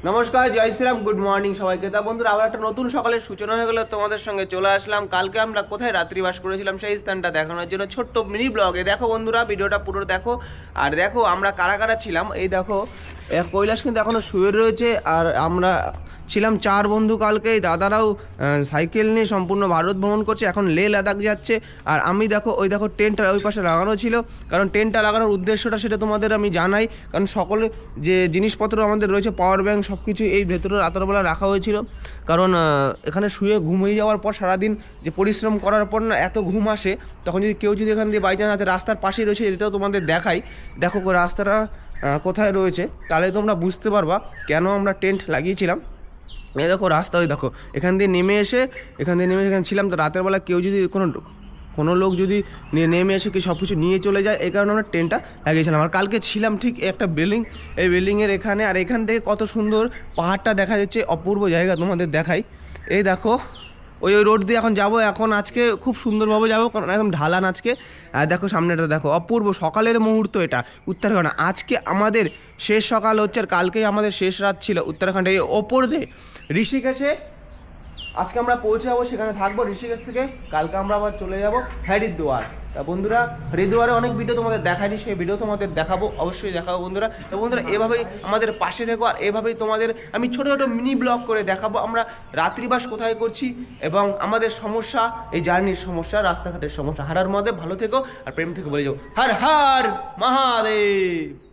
নমস্কার, জয় Shriram, good morning সবাইকে। তা বন্ধুরা, আবার একটা নতুন সকালের সূচনা হয়ে গেল, তোমাদের সঙ্গে চলে আসলাম। কালকে আমরা কোথায় রাত্রিবাস করেছিলাম সেই স্থানটা দেখানোর জন্য ছোট্ট মিনি ব্লগে। দেখো বন্ধুরা, ভিডিওটা পুরো দেখো। আর দেখো আমরা কারা কারা ছিলাম। এই দেখো, কৈলাস কিন্তু এখনও শুয়ে রয়েছে। আর আমরা ছিলাম 4 বন্ধু কালকে। এই দাদারাও সাইকেল নিয়ে সম্পূর্ণ ভারত ভ্রমণ করছে, এখন লে লাদাখ যাচ্ছে। আর আমি দেখো, ওই দেখো টেন্টটা ওই পাশে লাগানো ছিল। কারণ টেন্টটা লাগানোর উদ্দেশ্যটা সেটা তোমাদের আমি জানাই। কারণ সকলে যে জিনিসপত্র আমাদের রয়েছে, পাওয়ার ব্যাংক সব কিছু এই ভেতরে রাতেরবেলা রাখা হয়েছিল। কারণ এখানে শুয়ে ঘুমিয়ে যাওয়ার পর সারাদিন যে পরিশ্রম করার পর না এত ঘুম আসে, তখন যদি কেউ যদি এখান দিয়ে বাই চান্স আছে, রাস্তার পাশেই রয়েছে, এটাও তোমাদের দেখাই। দেখো রাস্তাটা কোথায় রয়েছে, তাহলে তোমরা বুঝতে পারবা কেন আমরা টেন্ট লাগিয়েছিলাম। এই দেখো রাস্তা, ওই দেখো এখান দিয়ে নেমে এসে এখানে ছিলাম। তো রাতের বেলা কেউ যদি কোনো লোক যদি নেমে এসে কি সব কিছু নিয়ে চলে যায়, এই কারণে আমরা টেন্টটা লাগিয়েছিলাম। আর কালকে ছিলাম ঠিক একটা বিল্ডিং, এই বিল্ডিংয়ের এখানে। আর এখান থেকে কত সুন্দর পাহাড়টা দেখা যাচ্ছে, অপূর্ব জায়গা তোমাদের দেখাই। এই দেখো ওই রোড দিয়ে এখন যাব। এখন আজকে খুব সুন্দরভাবে যাবো, কারণ একদম ঢালান আজকে। আর দেখো সামনেটা দেখো, অপূর্ব সকালের মুহূর্ত এটা উত্তরাখণ্ড। আজকে আমাদের শেষ সকাল হচ্ছে, আর কালকেই আমাদের শেষ রাত ছিল উত্তরাখণ্ডে। এই ওপরে ঋষিকেশে আজকে আমরা পৌঁছে যাবো, সেখানে থাকবো। ঋষিকেশ থেকে কালকে আমরা আবার চলে যাবো হরিদ্বার। তা বন্ধুরা, হরিদ্বারে অনেক ভিডিও তোমাদের দেখায়নি, সেই ভিডিও তোমাদের দেখাবো, অবশ্যই দেখাবো বন্ধুরা। তো বন্ধুরা, এভাবেই আমাদের পাশে থেকো। আর এভাবেই তোমাদের আমি ছোটো ছোটো মিনি ব্লগ করে দেখাবো আমরা রাত্রিবাস কোথায় করছি, এবং আমাদের সমস্যা, এই জার্নির সমস্যা, রাস্তাঘাটের সমস্যা। হারার মধ্যে ভালো থেকো আর প্রেম থেকে বলে যাও হর হর মহাদেব।